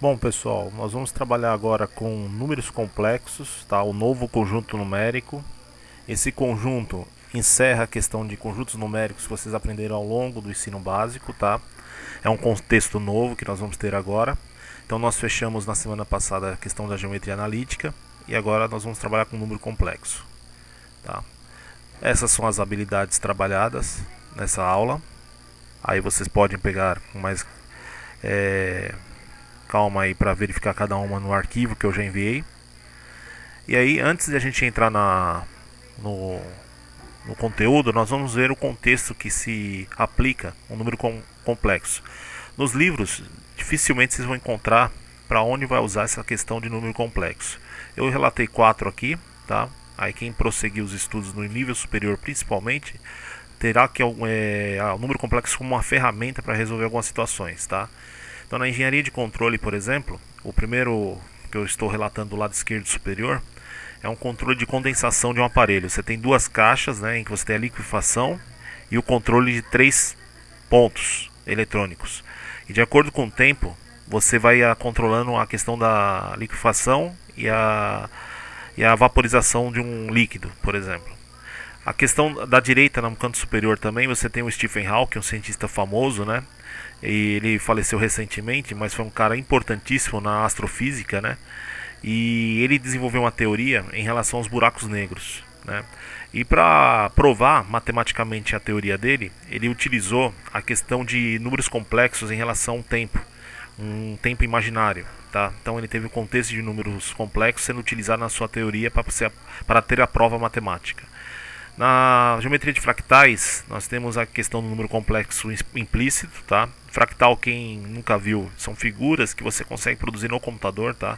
Bom, pessoal, nós vamos trabalhar agora com números complexos, tá? O novo conjunto numérico. Esse conjunto encerra a questão de conjuntos numéricos que vocês aprenderam ao longo do ensino básico, tá? É um contexto novo que nós vamos ter agora. Então nós fechamos na semana passada a questão da geometria analítica e agora nós vamos trabalhar com número complexo, tá? Essas são as habilidades trabalhadas nessa aula. Aí vocês podem pegar com mais calma aí para verificar cada uma no arquivo que eu já enviei. E aí, antes de a gente entrar no, no conteúdo, nós vamos ver o contexto que se aplica um número complexo. Nos livros, dificilmente vocês vão encontrar para onde vai usar essa questão de número complexo. Eu relatei 4 aqui, tá? Aí quem prosseguir os estudos no nível superior, principalmente, terá que o número complexo como uma ferramenta para resolver algumas situações, tá? Então, na engenharia de controle, por exemplo, o primeiro que eu estou relatando do lado esquerdo superior é um controle de condensação de um aparelho. Você tem duas caixas, né, em que você tem a liquefação e o controle de 3 pontos eletrônicos. E de acordo com o tempo, você vai controlando a questão da liquefação e a vaporização de um líquido, por exemplo. A questão da direita, no canto superior também, você tem o Stephen Hawking, um cientista famoso, né? E ele faleceu recentemente, mas foi um cara importantíssimo na astrofísica, né? E ele desenvolveu uma teoria em relação aos buracos negros, né? E para provar matematicamente a teoria dele, ele utilizou a questão de números complexos em relação ao tempo, um tempo imaginário, tá? Então ele teve o contexto de números complexos sendo utilizado na sua teoria para ter a prova matemática. Na geometria de fractais, nós temos a questão do número complexo implícito, tá? Fractal, quem nunca viu, são figuras que você consegue produzir no computador, tá?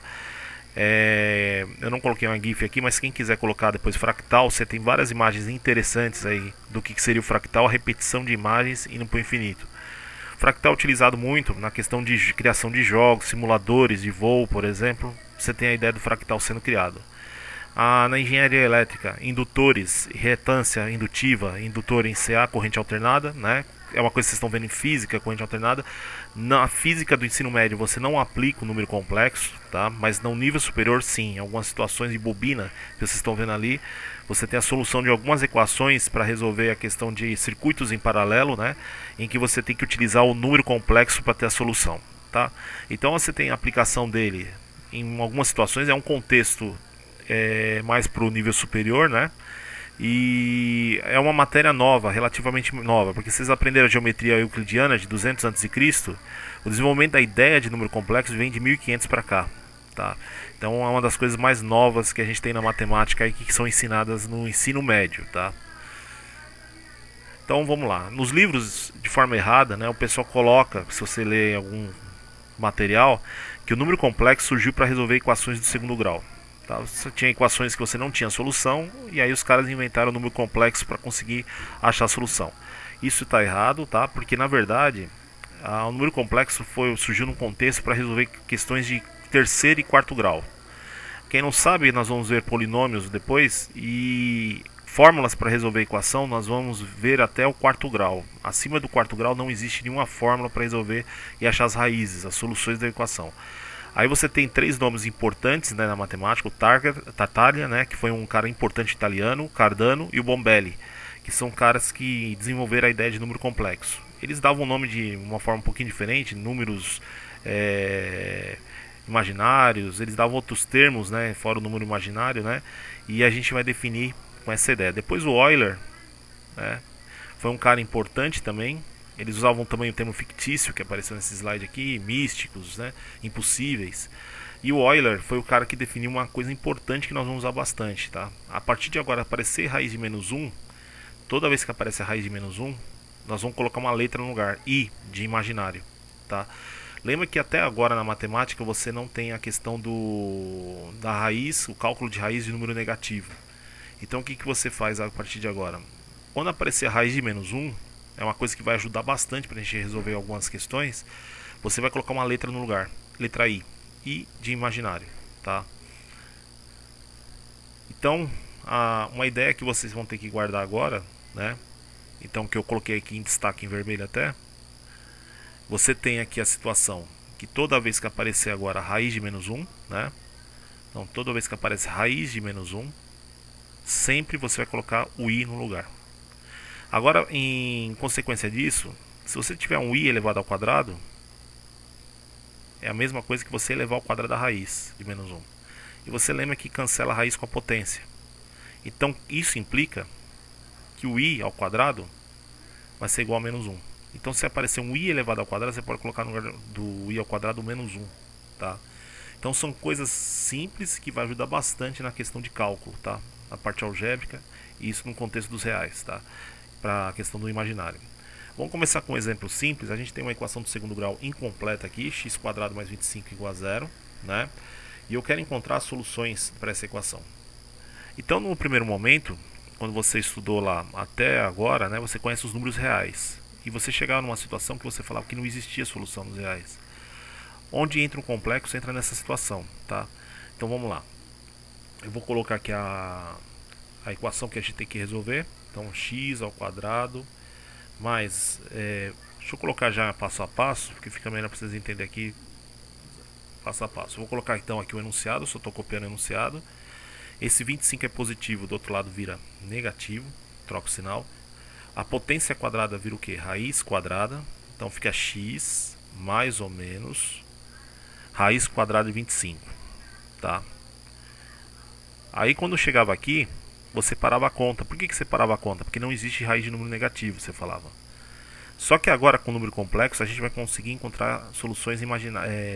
Eu não coloquei uma GIF aqui, mas quem quiser colocar depois fractal, você tem várias imagens interessantes aí do que seria o fractal, a repetição de imagens indo para o infinito. Fractal é utilizado muito na questão de criação de jogos, simuladores de voo, por exemplo. Você tem a ideia do fractal sendo criado. Na engenharia elétrica, indutores, retância indutiva, indutor em CA, corrente alternada, né? É uma coisa que vocês estão vendo em física, corrente alternada. Na física do ensino médio você não aplica o número complexo, tá? Mas no nível superior sim, em algumas situações de bobina que vocês estão vendo ali, você tem a solução de algumas equações para resolver a questão de circuitos em paralelo, né? Em que você tem que utilizar o número complexo para ter a solução, tá? Então você tem a aplicação dele em algumas situações, é um contexto mais para o nível superior, né? E é uma matéria nova, relativamente nova, porque vocês aprenderam a geometria euclidiana de 200 a.C., o desenvolvimento da ideia de número complexo vem de 1500 para cá, tá? Então é uma das coisas mais novas que a gente tem na matemática e que são ensinadas no ensino médio, tá? Então vamos lá. Nos livros, de forma errada, né, o pessoal coloca, se você lê algum material, que o número complexo surgiu para resolver equações do segundo grau. Tá? Você tinha equações que você não tinha solução, e aí os caras inventaram o número complexo para conseguir achar a solução. Isso está errado, tá? Porque na verdade o número complexo surgiu num contexto para resolver questões de terceiro e quarto grau. Quem não sabe, nós vamos ver polinômios depois e fórmulas para resolver a equação, nós vamos ver até o quarto grau. Acima do quarto grau não existe nenhuma fórmula para resolver e achar as raízes, as soluções da equação. Aí você tem 3 nomes importantes, né, na matemática: o Tartaglia, né, que foi um cara importante italiano, Cardano e o Bombelli, que são caras que desenvolveram a ideia de número complexo. Eles davam o nome de uma forma um pouquinho diferente, números imaginários, eles davam outros termos, né, fora o número imaginário, né, e a gente vai definir com essa ideia. Depois o Euler, né, foi um cara importante também. Eles usavam também o termo fictício que apareceu nesse slide aqui, místicos, né, impossíveis. E o Euler foi o cara que definiu uma coisa importante que nós vamos usar bastante, tá? A partir de agora, aparecer raiz de menos um, toda vez que aparece a raiz de menos um, nós vamos colocar uma letra no lugar, I, de imaginário, tá? Lembra que até agora na matemática você não tem a questão da raiz, o cálculo de raiz de número negativo. Então o que você faz a partir de agora? Quando aparecer a raiz de menos um, é uma coisa que vai ajudar bastante para a gente resolver algumas questões. Você vai colocar uma letra no lugar, letra I, I de imaginário, tá? Então, uma ideia que vocês vão ter que guardar agora, né? Então, que eu coloquei aqui em destaque em vermelho até. Você tem aqui a situação que toda vez que aparecer agora raiz de menos 1, né? Então toda vez que aparece raiz de menos 1, sempre você vai colocar o i no lugar. Agora, em consequência disso, se você tiver um i elevado ao quadrado, é a mesma coisa que você elevar ao quadrado da raiz de menos 1. E você lembra que cancela a raiz com a potência. Então isso implica que o i ao quadrado vai ser igual a menos 1. Então se aparecer um i elevado ao quadrado, você pode colocar no lugar do i ao quadrado menos 1. Tá? Então são coisas simples que vai ajudar bastante na questão de cálculo, tá? Na parte algébrica, e isso no contexto dos reais, tá? Para a questão do imaginário. Vamos começar com um exemplo simples. A gente tem uma equação do segundo grau incompleta aqui, x² mais 25 igual a 0, né? E eu quero encontrar soluções para essa equação. Então, no primeiro momento, quando você estudou lá até agora, né, você conhece os números reais. E você chegava numa situação que você falava que não existia solução nos reais. Onde entra um complexo, entra nessa situação, tá? Então vamos lá. Eu vou colocar aqui a equação que a gente tem que resolver. Então x ao quadrado mais... deixa eu colocar já passo a passo, porque fica melhor para vocês entenderem aqui passo a passo. Eu vou colocar então aqui o enunciado, só estou copiando o enunciado. Esse 25 é positivo, do outro lado vira negativo, troca o sinal. A potência quadrada vira o que? Raiz quadrada. Então fica x mais ou menos raiz quadrada de 25. Tá? Aí quando chegava aqui, você parava a conta. Por que você parava a conta? Porque não existe raiz de número negativo, você falava. Só que agora com o número complexo a gente vai conseguir encontrar soluções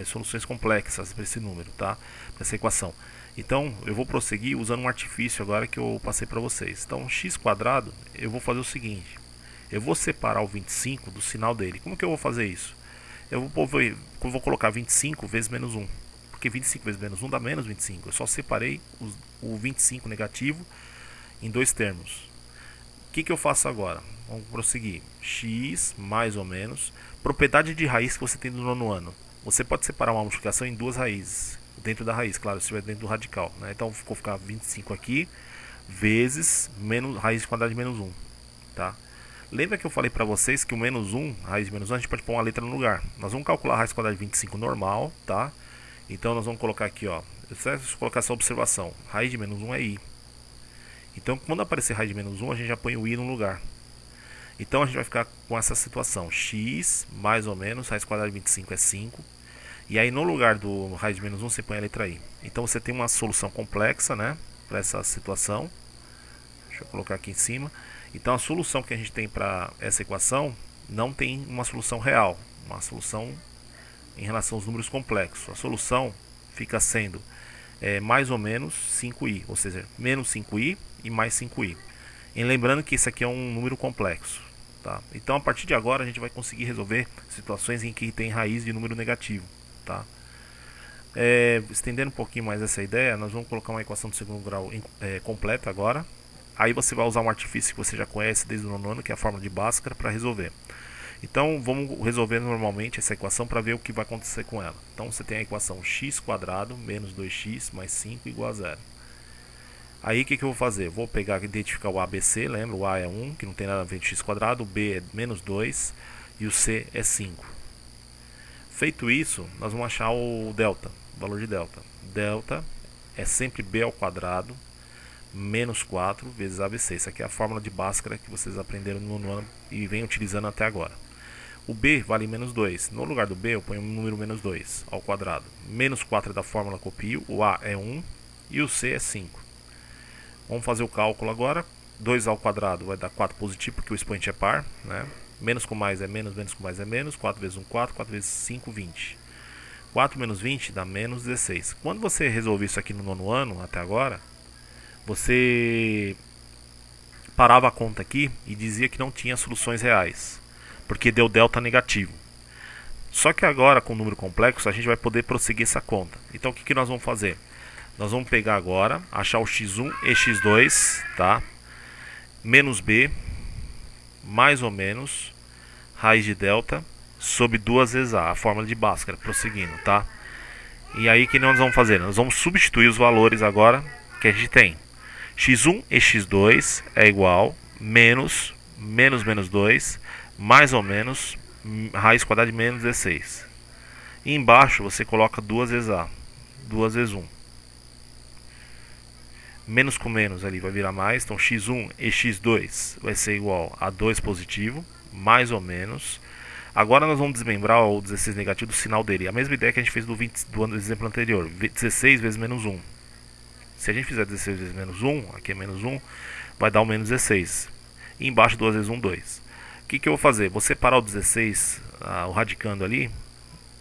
soluções complexas para esse número, tá? Para essa equação. Então eu vou prosseguir usando um artifício agora que eu passei para vocês. Então x², eu vou fazer o seguinte. Eu vou separar o 25 do sinal dele. Como que eu vou fazer isso? Eu vou colocar 25 vezes menos 1. Porque 25 vezes menos 1 dá menos 25. Eu só separei o 25 negativo em dois termos. O que eu faço agora? Vamos prosseguir. X mais ou menos. Propriedade de raiz que você tem no nono ano. Você pode separar uma multiplicação em duas raízes. Dentro da raiz, claro, se estiver dentro do radical, né? Então vou ficar 25 aqui vezes raiz quadrada de menos 1. Tá? Lembra que eu falei para vocês que o menos 1, raiz de menos 1, a gente pode pôr uma letra no lugar. Nós vamos calcular a raiz quadrada de 25 normal, tá? Então nós vamos colocar aqui, ó. Deixa eu colocar essa observação. Raiz de menos 1 é i. Então quando aparecer raiz de menos 1, a gente já põe o i no lugar. Então a gente vai ficar com essa situação. X mais ou menos, raiz quadrada de 25 é 5. E aí no lugar do raiz de menos 1 você põe a letra i. Então você tem uma solução complexa, né, para essa situação. Deixa eu colocar aqui em cima. Então a solução que a gente tem para essa equação não tem uma solução real, uma solução em relação aos números complexos. A solução fica sendo mais ou menos 5i, ou seja, menos 5i e mais 5i. E lembrando que isso aqui é um número complexo. Tá? Então a partir de agora a gente vai conseguir resolver situações em que tem raiz de número negativo. Tá? Estendendo um pouquinho mais essa ideia, nós vamos colocar uma equação do segundo grau completa agora. Aí você vai usar um artifício que você já conhece desde o nono ano, que é a fórmula de Bhaskara, para resolver. Então vamos resolver normalmente essa equação para ver o que vai acontecer com ela. Então você tem a equação x² menos 2x mais 5 igual a 0. Aí o que eu vou fazer? Vou pegar e identificar o ABC, lembra? O A é 1, que não tem nada a ver com x², o B é menos 2 e o C é 5. Feito isso, nós vamos achar o delta, o valor de delta. Delta é sempre b ao quadrado menos 4 vezes ABC. Isso aqui é a fórmula de Bhaskara que vocês aprenderam no nono ano e vem utilizando até agora. O B vale menos 2. No lugar do B eu ponho o número menos 2 ao quadrado. Menos 4 é da fórmula, copio. O A é 1 e o C é 5. Vamos fazer o cálculo agora. 2 ao quadrado vai dar 4 positivo, porque o expoente é par, né? Menos com mais é menos, menos com mais é menos. 4 vezes 1, 4, 4 vezes 5, 20. 4 menos 20 dá menos 16. Quando você resolve isso aqui no nono ano, até agora, você parava a conta aqui e dizia que não tinha soluções reais, porque deu delta negativo. Só que agora, com o número complexo, a gente vai poder prosseguir essa conta. Então o que nós vamos fazer? Nós vamos pegar agora, achar o x1 e x2, tá? Menos b, mais ou menos, raiz de delta, sobre 2 vezes a fórmula de Bhaskara, prosseguindo, tá? E aí o que nós vamos fazer? Nós vamos substituir os valores agora que a gente tem. x1 e x2 é igual menos menos 2 mais ou menos raiz quadrada de menos 16. E embaixo você coloca 2 vezes A, 2 vezes 1. Menos com menos ali vai virar mais, então x1 e x2 vai ser igual a 2 positivo, mais ou menos. Agora nós vamos desmembrar o 16 negativo do sinal dele. A mesma ideia que a gente fez do exemplo anterior, 16 vezes menos 1. Se a gente fizer 16 vezes menos 1, aqui é menos 1, vai dar o menos 16. E embaixo 2 vezes 1, 2. O que eu vou fazer? Vou separar o 16, o radicando ali,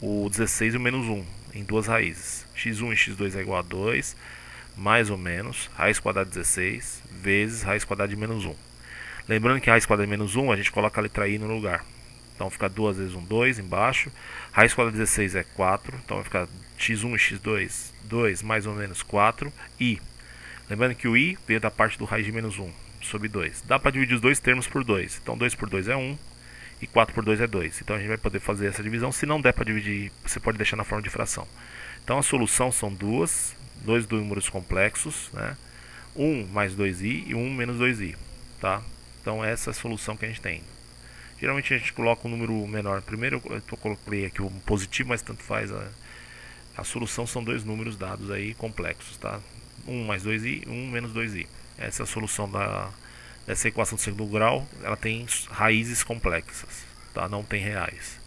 o 16 e o menos 1, em duas raízes. x1 e x2 é igual a 2, mais ou menos, raiz quadrada de 16, vezes raiz quadrada de menos 1. Lembrando que a raiz quadrada de menos 1, a gente coloca a letra i no lugar. Então fica 2 vezes 1, 2 embaixo. Raiz quadrada de 16 é 4, então vai ficar x1 e x2, 2 mais ou menos 4, i. Lembrando que o i veio da parte do raiz de menos 1, sobre 2. Dá para dividir os dois termos por 2. Então 2 por 2 é 1 e 4 por 2 é 2. Então a gente vai poder fazer essa divisão. Se não der para dividir, você pode deixar na forma de fração. Então a solução são dois números complexos, né? 1 mais 2i e 1 menos 2i. Tá? Então essa é a solução que a gente tem. Geralmente a gente coloca um número menor. Primeiro eu coloquei aqui um positivo, mas tanto faz. A solução são dois números dados aí complexos, tá? 1 mais 2i e 1 menos 2i. Essa é a solução dessa equação de segundo grau. Ela tem raízes complexas, tá? Não tem reais.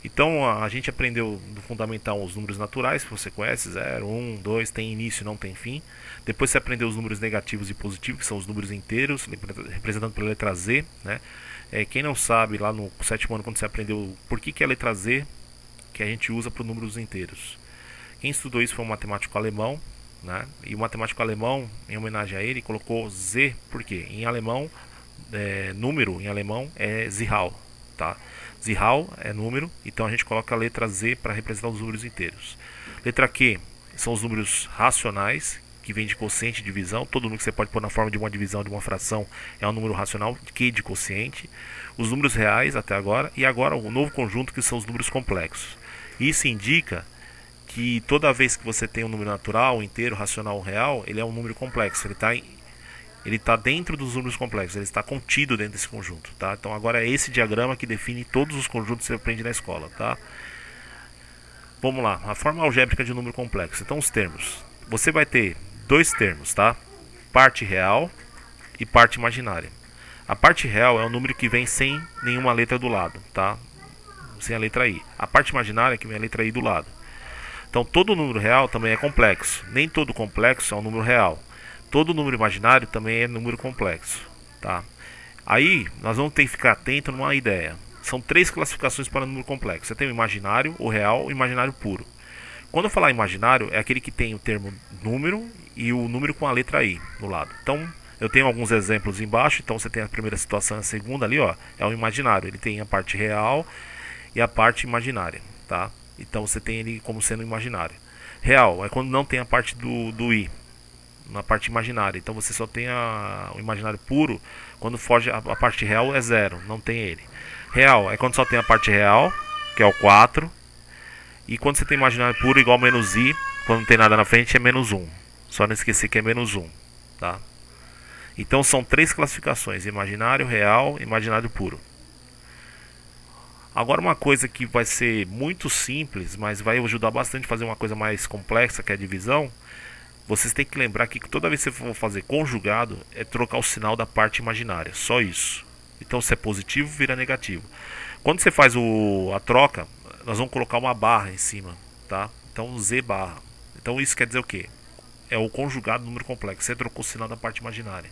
Então a gente aprendeu no fundamental os números naturais, que você conhece, 0, 1, 2, tem início, não tem fim. Depois você aprendeu os números negativos e positivos, que são os números inteiros, representando pela letra Z, né? Quem não sabe, lá no sétimo ano, quando você aprendeu por que é a letra Z que a gente usa para os números inteiros. Quem estudou isso foi um matemático alemão, né? E o matemático alemão, em homenagem a ele, colocou Z, por quê? Em alemão, número em alemão é Zahl, tá? Zahl é número, então a gente coloca a letra Z para representar os números inteiros. Letra Q são os números racionais, que vem de quociente e divisão. Todo número que você pode pôr na forma de uma divisão, de uma fração, é um número racional, Q de quociente. Os números reais até agora, e agora o novo conjunto, que são os números complexos. Isso indica que toda vez que você tem um número natural, inteiro, racional ou real, ele é um número complexo. Ele está dentro dos números complexos, ele está contido dentro desse conjunto, tá? Então agora é esse diagrama que define todos os conjuntos que você aprende na escola, tá? Vamos lá, a forma algébrica de um número complexo. Então os termos. Você vai ter dois termos, tá? Parte real e parte imaginária. A parte real é um número que vem sem nenhuma letra do lado, tá? Sem a letra i. A parte imaginária é que vem a letra i do lado. Então todo número real também é complexo. Nem todo complexo é um número real. Todo número imaginário também é número complexo, tá? Aí nós vamos ter que ficar atento numa ideia. São três classificações para número complexo. Você tem o imaginário, o real e o imaginário puro. Quando eu falar imaginário, é aquele que tem o termo número e o número com a letra i no lado. Então eu tenho alguns exemplos embaixo. Então você tem a primeira situação e a segunda ali, ó, é o imaginário. Ele tem a parte real e a parte imaginária, tá? Então você tem ele como sendo imaginário. Real é quando não tem a parte do i na parte imaginária. Então você só tem o imaginário puro quando foge a parte real, é 0, não tem ele. Real é quando só tem a parte real, que é o 4. E quando você tem imaginário puro igual menos i, quando não tem nada na frente, é menos 1. Só não esquecer que é menos 1, tá? Então são três classificações: imaginário, real e imaginário puro. Agora uma coisa que vai ser muito simples, mas vai ajudar bastante a fazer uma coisa mais complexa, que é a divisão. Vocês têm que lembrar que toda vez que você for fazer conjugado, é trocar o sinal da parte imaginária, só isso. Então se é positivo, vira negativo. Quando você faz a troca, nós vamos colocar uma barra em cima, tá? Então Z barra. Então isso quer dizer o quê? É o conjugado do número complexo. Você trocou o sinal da parte imaginária.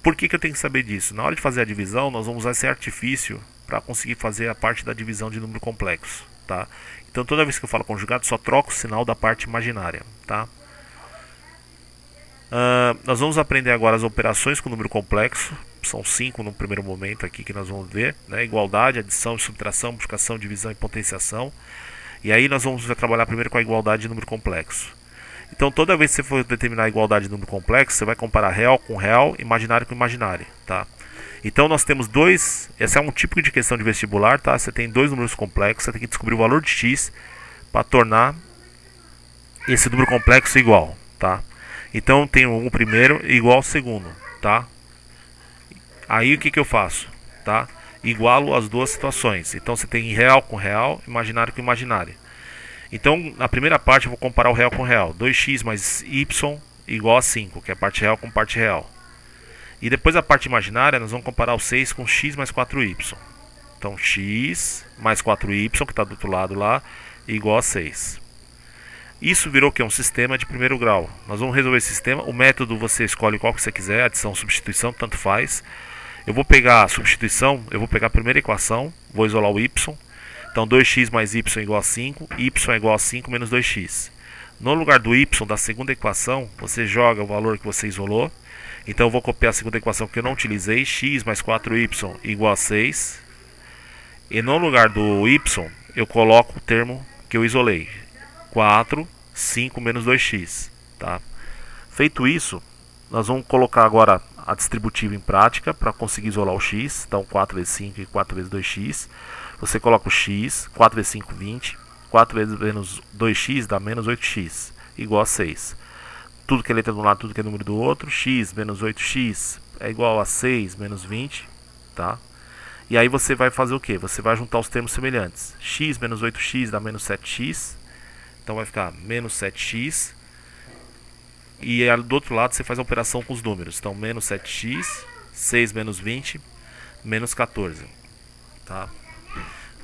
Por que eu tenho que saber disso? Na hora de fazer a divisão, nós vamos usar esse artifício para conseguir fazer a parte da divisão de número complexo, tá? Então toda vez que eu falo conjugado, só troco o sinal da parte imaginária, tá? Nós vamos aprender agora as operações com número complexo. São 5 no primeiro momento aqui que nós vamos ver, né? Igualdade, adição, subtração, multiplicação, divisão e potenciação. E aí nós vamos trabalhar primeiro com a igualdade de número complexo. Então toda vez que você for determinar a igualdade de número complexo, você vai comparar real com real, imaginário com imaginário, tá? Então nós temos dois, essa é um tipo de questão de vestibular, tá? Você tem dois números complexos, você tem que descobrir o valor de x para tornar esse número complexo igual, tá? Então tem um primeiro igual ao segundo, tá? Aí o que eu faço, tá? igualo as duas situações. Então você tem real com real, imaginário com imaginário. Então na primeira parte eu vou comparar o real com o real. 2x mais y igual a 5, que é a parte real com parte real. E depois a parte imaginária nós vamos comparar o 6 com x mais 4y. Então x mais 4y, que está do outro lado lá, igual a 6. Isso virou que é um sistema de primeiro grau. Nós vamos resolver esse sistema. O método você escolhe qual que você quiser, adição, substituição, tanto faz. Eu vou pegar a substituição, eu vou pegar a primeira equação, vou isolar o y. Então 2x mais y igual a 5, y é igual a 5 menos 2x. No lugar do y da segunda equação, você joga o valor que você isolou. Então eu vou copiar a segunda equação que eu não utilizei, x mais 4y igual a 6. E no lugar do y, eu coloco o termo que eu isolei, 4, 5 menos 2x. Tá? Feito isso, nós vamos colocar agora a distributiva em prática para conseguir isolar o x. Então 4 vezes 5 e 4 vezes 2x. Você coloca o x, 4 vezes 5, 20. 4 vezes menos 2x dá menos 8x, igual a 6. Tudo que é letra de um lado, tudo que é número do outro. X menos 8x é igual a 6 menos 20. Tá? E aí você vai fazer o que? Você vai juntar os termos semelhantes. X menos 8x dá menos 7x. Então vai ficar menos 7x. E do outro lado você faz a operação com os números. Então menos 7x, 6 menos 20, menos 14. Tá?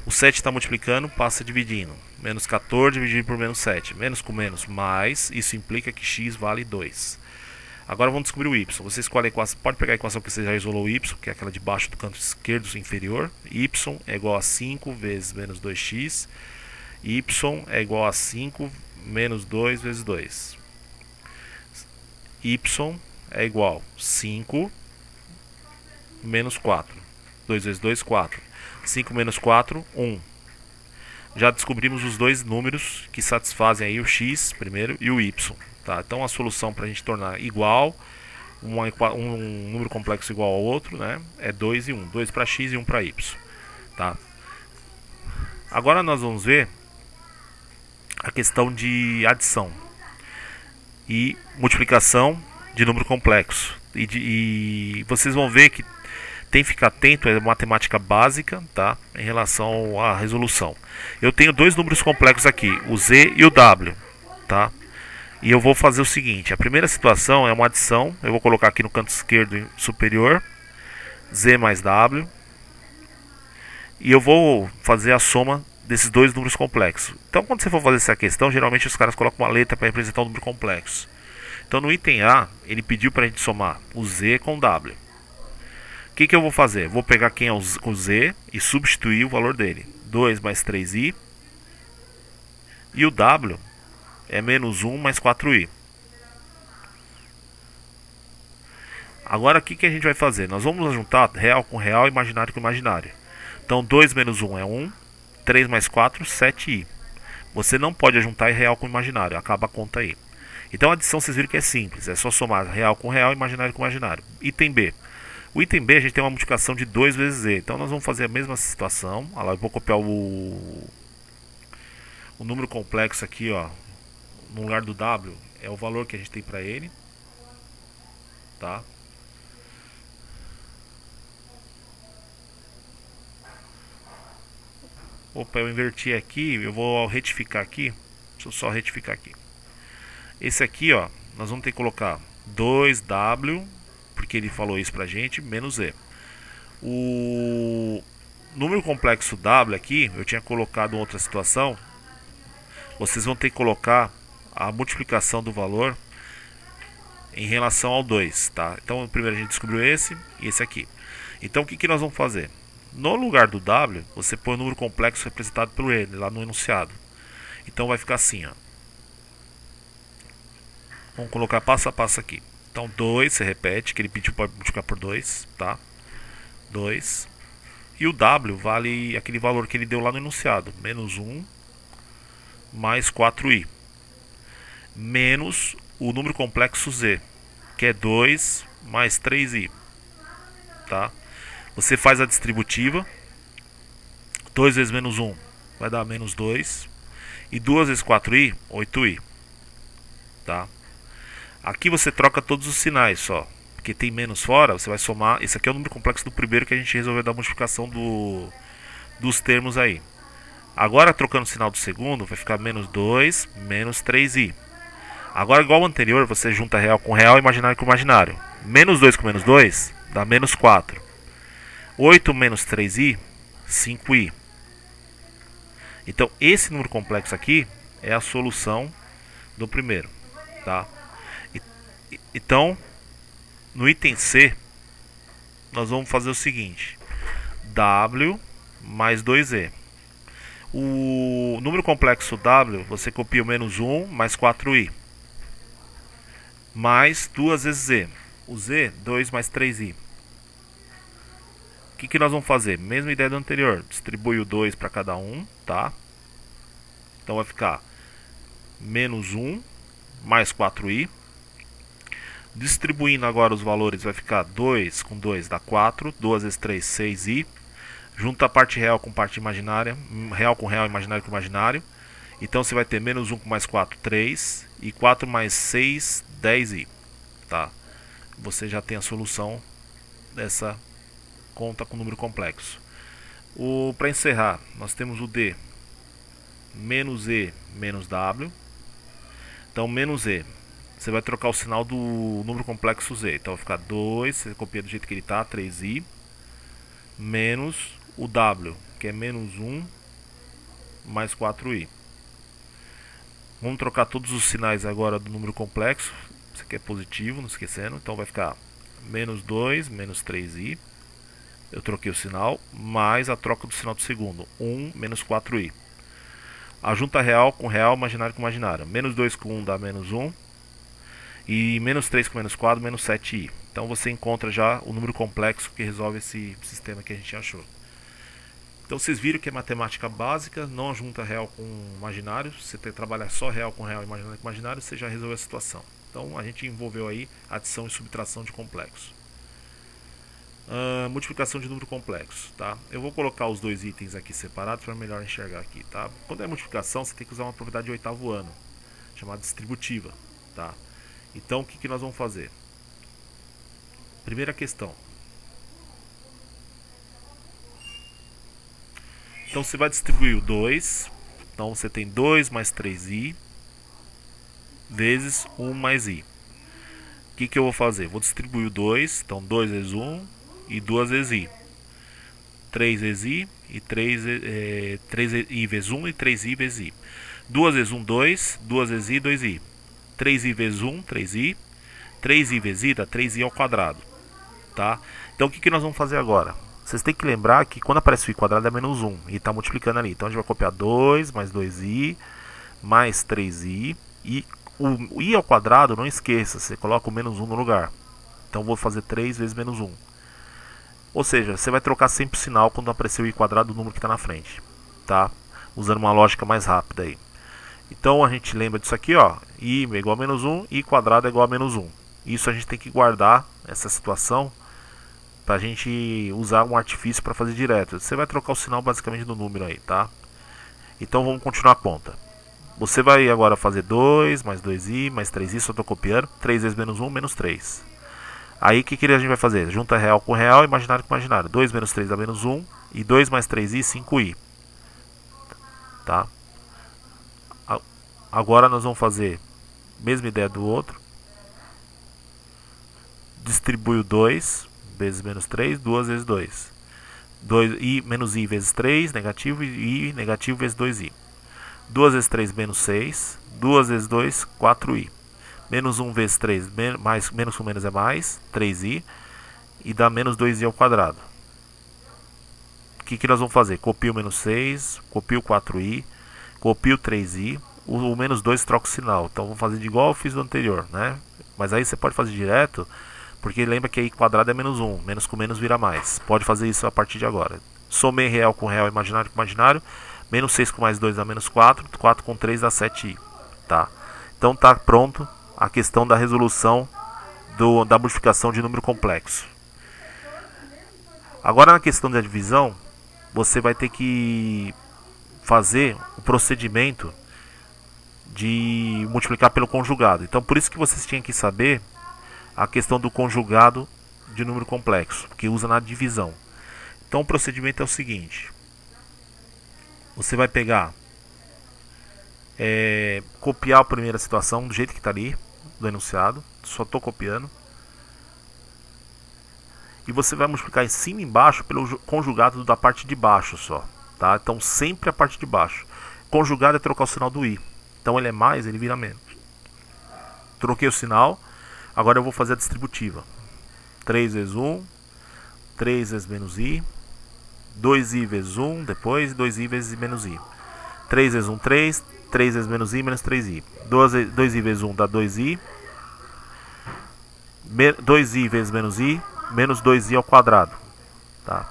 O 7 está multiplicando, passa dividindo. Menos 14 dividido por menos 7. Menos com menos, mais. Isso implica que x vale 2. Agora vamos descobrir o y. Você escolhe a equação, pode pegar a equação que você já isolou o y, que é aquela de baixo do canto esquerdo inferior. Y é igual a 5 vezes menos 2x. Y é igual a 5 menos 2 vezes 2. Y é igual a 5 menos 4. 2 vezes 2, 4. 5 menos 4, 1. Já descobrimos os dois números que satisfazem aí o x primeiro e o y. Tá? Então a solução para a gente tornar igual, um número complexo igual ao outro, né, é 2 e 1. 2 para x e 1 para y. Tá? Agora nós vamos ver a questão de adição e multiplicação de número complexo. E vocês vão ver que tem que ficar atento, é matemática básica, tá? Em relação à resolução. Eu tenho dois números complexos aqui, o z e o w, tá? E eu vou fazer o seguinte, a primeira situação é uma adição, eu vou colocar aqui no canto esquerdo superior, z mais w, e eu vou fazer a soma desses dois números complexos. Então quando você for fazer essa questão, geralmente os caras colocam uma letra para representar um número complexo. Então no item A, ele pediu para a gente somar o z com o w. O que eu vou fazer? Vou pegar quem é o z e substituir o valor dele. 2 mais 3i. E o w é menos 1 mais 4i. Agora o que a gente vai fazer? Nós vamos juntar real com real, imaginário com imaginário. Então 2 menos 1 é 1. 3 mais 4, 7i. Você não pode juntar real com imaginário. Acaba a conta aí. Então a adição vocês viram que é simples. É só somar real com real, imaginário com imaginário. Item B. O item B a gente tem uma multiplicação de 2 vezes z. Então nós vamos fazer a mesma situação. Olha lá, eu vou copiar o número complexo aqui, ó. No lugar do w é o valor que a gente tem para ele. Tá? Opa, eu inverti aqui. Eu vou retificar aqui. Deixa eu só retificar aqui. Esse aqui, ó, nós vamos ter que colocar 2w, porque ele falou isso pra gente, menos z. O número complexo w aqui, eu tinha colocado em outra situação. Vocês vão ter que colocar a multiplicação do valor em relação ao 2, tá? Então primeiro a gente descobriu esse e esse aqui. Então o que nós vamos fazer? No lugar do w, você põe o número complexo representado pelo n, lá no enunciado. Então vai ficar assim, ó. Vamos colocar passo a passo aqui. Então 2, você repete, que ele pediu para multiplicar por 2, tá? 2. E o w vale aquele valor que ele deu lá no enunciado, menos 1 mais 4i. Menos o número complexo z, que é 2 mais 3i. Tá? Você faz a distributiva. 2 vezes menos 1 vai dar menos 2. E 2 vezes 4i, 8i. Tá? Aqui você troca todos os sinais só. porque tem menos fora, você vai somar. Esse aqui é o número complexo do primeiro que a gente resolveu da multiplicação dos termos aí. Agora, trocando o sinal do segundo, vai ficar menos 2, menos 3i. Agora, igual ao anterior, você junta real com real, imaginário com imaginário. Menos 2 com menos 2 dá menos 4. 8 menos 3i, 5i. Então, esse número complexo aqui é a solução do primeiro. Tá? Então, no item C, nós vamos fazer o seguinte. W mais 2e. O número complexo W, você copia o menos 1 mais 4i. Mais 2 vezes z. O z, 2 mais 3i. O que nós vamos fazer? Mesma ideia do anterior. Distribui o 2 para cada um, tá? Então vai ficar menos 1 mais 4i. Distribuindo agora os valores, vai ficar 2 com 2 dá 4. 2 vezes 3, 6i. Junta a parte real com parte imaginária. Real com real, imaginário com imaginário. Então você vai ter menos 1 com mais 4, 3. E 4 mais 6, 10i. Tá? Você já tem a solução dessa conta com número complexo. Para encerrar, nós temos o D menos E menos W. Então, menos E, você vai trocar o sinal do número complexo Z. Então, vai ficar 2, você copia do jeito que ele está, 3i. Menos o W, que é menos 1 mais 4i. Vamos trocar todos os sinais agora do número complexo. Isso aqui é positivo, não esquecendo. Então, vai ficar menos 2 menos 3i. Eu troquei o sinal, mais a troca do sinal do segundo, 1 menos 4i. A junta real com real, imaginário com imaginário. Menos 2 com 1 dá menos 1. E menos 3 com menos 4, menos 7i. Então você encontra já o número complexo que resolve esse sistema que a gente achou. Então vocês viram que é matemática básica, não junta real com imaginário. Se você trabalhar só real, imaginário com imaginário, você já resolveu a situação. Então a gente envolveu aí adição e subtração de complexos. Multiplicação de número complexo, tá? Eu vou colocar os dois itens aqui separados para melhor enxergar aqui, tá? Quando é multiplicação, você tem que usar uma propriedade de oitavo ano, chamada distributiva, tá? Então, o que nós vamos fazer? Primeira questão. Então, você vai distribuir o 2. Então, você tem 2 mais 3i vezes 1 mais i. O que eu vou fazer? Vou distribuir o 2. Então, 2 vezes 1 e 2 vezes i. 3 vezes i e 3i vezes 1 e 3i vezes i. 2 vezes 1, 2. 2 vezes i, 2i. 3i vezes 1, 3i. 3i vezes i dá 3i ao quadrado. Tá? Então o que nós vamos fazer agora? Vocês têm que lembrar que quando aparece o i quadrado é menos 1 e está multiplicando ali. Então a gente vai copiar 2 mais 2i mais 3i. E o i ao quadrado, não esqueça, você coloca o menos 1 no lugar. Então vou fazer 3 vezes menos 1. Ou seja, você vai trocar sempre o sinal quando aparecer o i quadrado do número que está na frente. Tá? Usando uma lógica mais rápida aí. Então a gente lembra disso aqui, ó. I é igual a menos 1, i quadrado é igual a menos 1. Isso a gente tem que guardar, essa situação, para a gente usar um artifício para fazer direto. Você vai trocar o sinal basicamente do número aí, tá? Então vamos continuar a conta. Você vai agora fazer 2 mais 2i mais 3i, só estou copiando. 3 vezes menos 1, menos 3. Aí o que a gente vai fazer? Junta real com real, imaginário com imaginário. 2 menos 3 dá menos 1. E 2 mais 3i, 5i. Tá? Agora nós vamos fazer a mesma ideia do outro. Distribui o 2 vezes menos 3, 2 vezes 2. 2i menos i vezes 3, negativo, e i negativo vezes 2i. 2 vezes 3, menos 6. 2 vezes 2, 4i. Menos 1 vezes 3, menos com menos é mais, 3i. E dá menos 2i ao quadrado. O que nós vamos fazer? Copio o menos 6, copio o 4i, copio o 3i. O menos 2 troca o sinal. Então vamos fazer de igual eu fiz do anterior, né? Mas aí você pode fazer direto, porque lembra que i quadrado é menos 1. Menos com menos vira mais. Pode fazer isso a partir de agora. Somei real com real, imaginário com imaginário. Menos 6 com mais 2 dá menos 4. 4 com 3 dá 7i. Tá? Então tá pronto a questão da resolução da multiplicação de número complexo. Agora na questão da divisão, você vai ter que fazer o procedimento de multiplicar pelo conjugado. Então por isso que vocês tinham que saber a questão do conjugado de número complexo, que usa na divisão. Então o procedimento é o seguinte: você vai pegar, copiar a primeira situação do jeito que está ali, do enunciado, só estou copiando, e você vai multiplicar em cima e embaixo pelo conjugado da parte de baixo só, tá? Então sempre a parte de baixo. Conjugado é trocar o sinal do i, então ele é mais, ele vira menos. Troquei o sinal, agora eu vou fazer a distributiva. 3 vezes 1, 3 vezes menos i, 2i vezes 1, depois 2i vezes menos i. 3 vezes 1, 3, 3 vezes menos i, menos 3i. 2i vezes 1 dá 2i, 2i vezes menos i, menos 2i ao quadrado. Tá?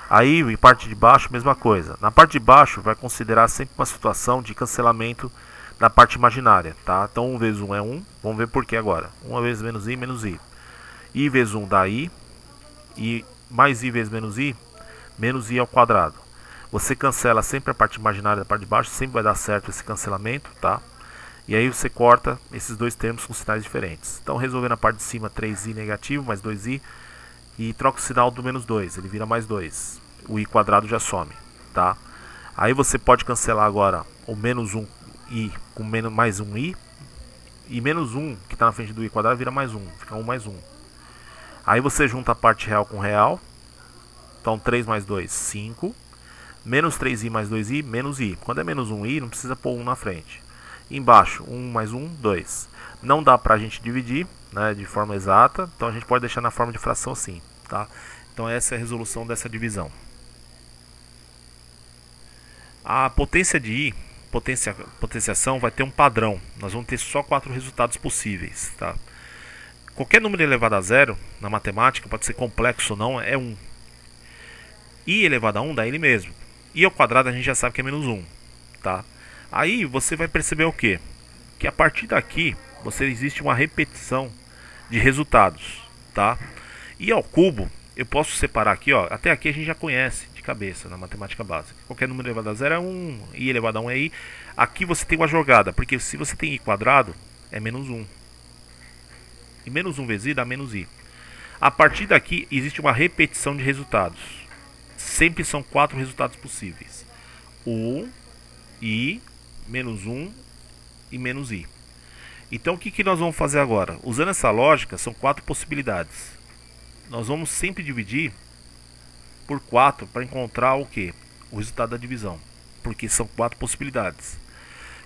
Aí, em parte de baixo, mesma coisa. Na parte de baixo, vai considerar sempre uma situação de cancelamento da parte imaginária. Tá? Então, 1 vezes 1 é 1. Vamos ver por que agora. 1 vezes menos i, menos i. I vezes 1 dá i. E mais i vezes menos i ao quadrado. Você cancela sempre a parte imaginária da parte de baixo, sempre vai dar certo esse cancelamento, tá? E aí você corta esses dois termos com sinais diferentes. Então, resolvendo a parte de cima, 3i negativo, mais 2i, e troca o sinal do menos 2, ele vira mais 2. O i quadrado já some, tá? Aí você pode cancelar agora o menos 1i com mais 1i, e menos 1 que está na frente do i quadrado vira mais 1, fica 1 mais 1. Aí você junta a parte real com real, então 3 mais 2, 5. Menos 3i mais 2i, menos i. Quando é menos 1i, não precisa pôr 1 na frente. Embaixo, 1 mais 1, 2. Não dá pra gente dividir, né, de forma exata, então a gente pode deixar na forma de fração assim. Tá? Então essa é a resolução dessa divisão. A potência de i, potenciação, vai ter um padrão. Nós vamos ter só 4 resultados possíveis. Tá? Qualquer número elevado a zero, na matemática, pode ser complexo ou não, é 1. I elevado a 1 dá ele mesmo. I ao quadrado a gente já sabe que é menos 1. Tá? Aí você vai perceber o quê? Que a partir daqui existe uma repetição de resultados. Tá? I ao cubo, eu posso separar aqui, ó, até aqui a gente já conhece de cabeça na matemática básica. Qualquer número elevado a 0 é 1, I elevado a 1 é I. Aqui você tem uma jogada, porque se você tem I quadrado, é menos 1. E menos 1 vezes I dá menos I. A partir daqui existe uma repetição de resultados. Sempre são 4 resultados possíveis: 1, i, menos 1 e menos i. Então o que nós vamos fazer agora? Usando essa lógica, são 4 possibilidades. Nós vamos sempre dividir por 4 para encontrar o que? O resultado da divisão. Porque são 4 possibilidades.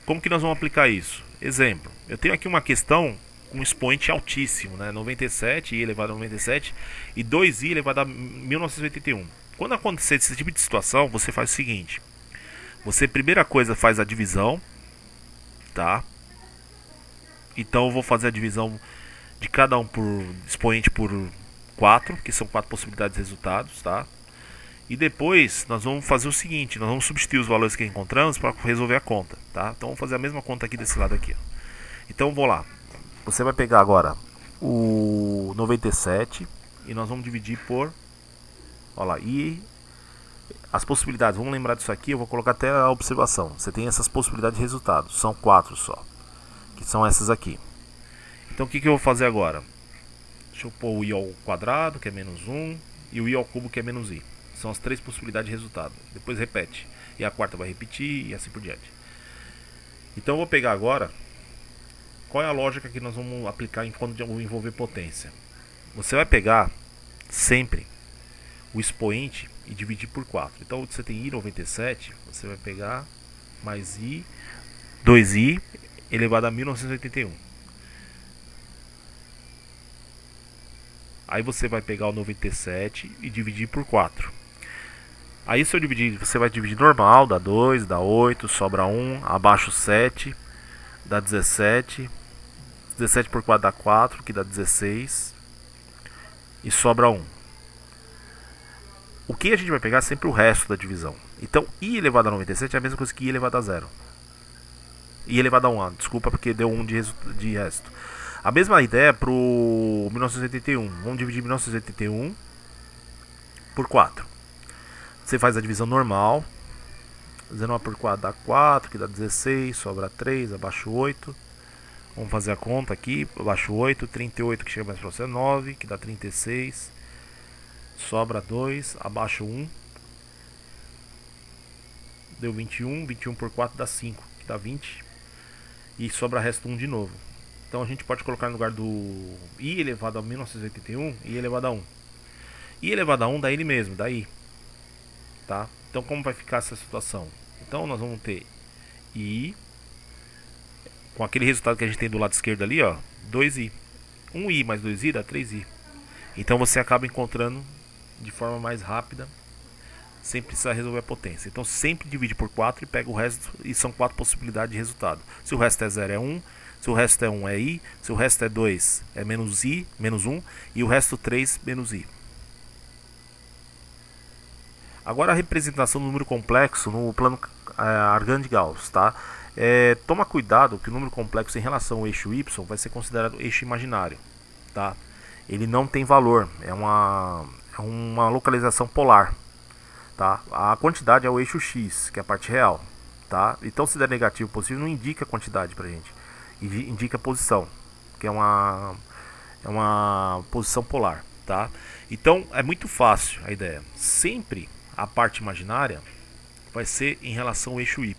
Como que nós vamos aplicar isso? Exemplo, eu tenho aqui uma questão com um expoente altíssimo, né? 97, i elevado a 97 e 2i elevado a 1981. Quando acontecer esse tipo de situação, você faz o seguinte: você, primeira coisa, faz a divisão, tá? Então eu vou fazer a divisão de cada um por expoente por 4, que são 4 possibilidades de resultados, tá? E depois nós vamos fazer o seguinte: nós vamos substituir os valores que encontramos para resolver a conta, tá? Então vamos fazer a mesma conta aqui desse lado aqui, ó. Então vou lá. Você vai pegar agora o 97 e nós vamos dividir por, olha lá, e as possibilidades, vamos lembrar disso aqui, eu vou colocar até a observação. Você tem essas possibilidades de resultados, são 4 só, que são essas aqui. Então o que eu vou fazer agora? Deixa eu pôr o i ao quadrado, que é menos 1, e o i ao cubo, que é menos i. São as 3 possibilidades de resultado. Depois repete, e a quarta vai repetir, e assim por diante. Então eu vou pegar agora, qual é a lógica que nós vamos aplicar quando envolver potência? Você vai pegar sempre o expoente e dividir por 4. Então você tem i97, você vai pegar mais i, 2i elevado a 1981. Aí você vai pegar o 97 e dividir por 4. Aí se eu dividir, você vai dividir normal, dá 2, dá 8, sobra 1, abaixo 7, dá 17. 17 por 4 dá 4, que dá 16. E sobra 1. O que a gente vai pegar é sempre o resto da divisão. Então, i elevado a 97 é a mesma coisa que i elevado a 0. I elevado a 1, desculpa, porque deu 1 de resto. A mesma ideia para o 1981. Vamos dividir 1981 por 4. Você faz a divisão normal. 19 por 4 dá 4, que dá 16, sobra 3, abaixo 8. Vamos fazer a conta aqui. Abaixo 8, 38 que chega mais próximo é 9, que dá 36. Sobra 2, abaixo 1. Deu 21, 21 por 4 dá 5, que dá 20. E sobra resto 1 de novo. Então a gente pode colocar no lugar do i elevado a 1981, i elevado a 1. I elevado a 1 dá ele mesmo, dá i. Tá? Então como vai ficar essa situação? Então nós vamos ter i, com aquele resultado que a gente tem do lado esquerdo ali, ó, 2i. 1i mais 2i dá 3i. Então você acaba encontrando de forma mais rápida, sem precisar resolver a potência. Então sempre divide por 4 e pega o resto, e são 4 possibilidades de resultado. Se o resto é 0 é 1, se o resto é 1 é i, se o resto é 2 é menos i, menos 1, e o resto 3 menos i. Agora a representação do número complexo no plano Argand-Gauss, tá? Toma cuidado que o número complexo em relação ao eixo y vai ser considerado eixo imaginário, tá? Ele não tem valor, é uma localização polar, tá? A quantidade é o eixo x, que é a parte real, tá? Então se der negativo ou positivo não indica quantidade pra gente, indica posição, que é uma posição polar, tá? Então é muito fácil a ideia. Sempre a parte imaginária vai ser em relação ao eixo y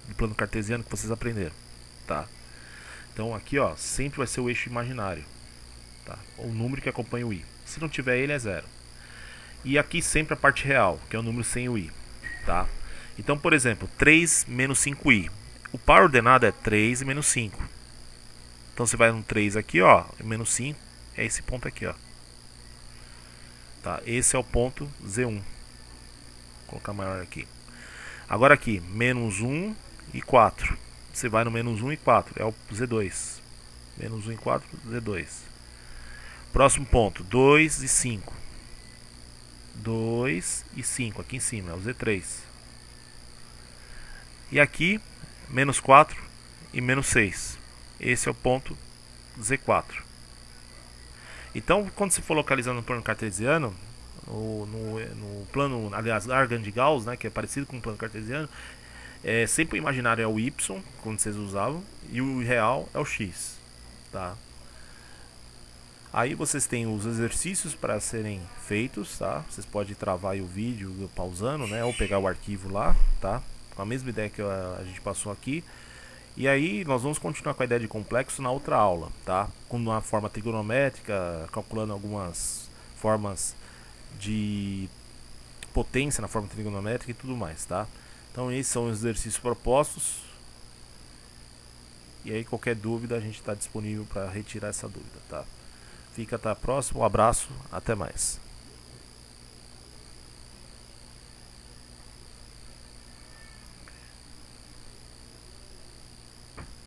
do plano cartesiano que vocês aprenderam, tá? Então aqui, ó, sempre vai ser o eixo imaginário, tá? O número que acompanha o i. Se não tiver ele é 0. E aqui sempre a parte real, que é o número sem o i, tá? Então, por exemplo, 3 menos 5i. O par ordenado é 3 e menos 5. Então você vai no 3 aqui, ó, menos 5 é esse ponto aqui, ó. Tá? Esse é o ponto Z1. Vou colocar maior aqui. Agora aqui, menos 1 e 4. Você vai no menos 1 e 4, é o Z2. Menos 1 e 4, Z2. Próximo ponto, 2 e 5. 2 e 5, aqui em cima, é o Z3. E aqui, menos 4 e menos 6. Esse é o ponto Z4. Então, quando se for localizando no plano cartesiano, no plano, aliás, Argand-Gauss, né, que é parecido com o plano cartesiano, sempre o imaginário é o y, quando vocês usavam, e o real é o x, tá? Aí vocês têm os exercícios para serem feitos, tá? Vocês podem travar aí o vídeo pausando, né, ou pegar o arquivo lá, tá? Com a mesma ideia que a gente passou aqui. E aí nós vamos continuar com a ideia de complexo na outra aula, tá? Com uma forma trigonométrica, calculando algumas formas de potência na forma trigonométrica e tudo mais, tá? Então esses são os exercícios propostos. E aí qualquer dúvida a gente está disponível para retirar essa dúvida, tá? Fica até a próxima, um abraço, até mais.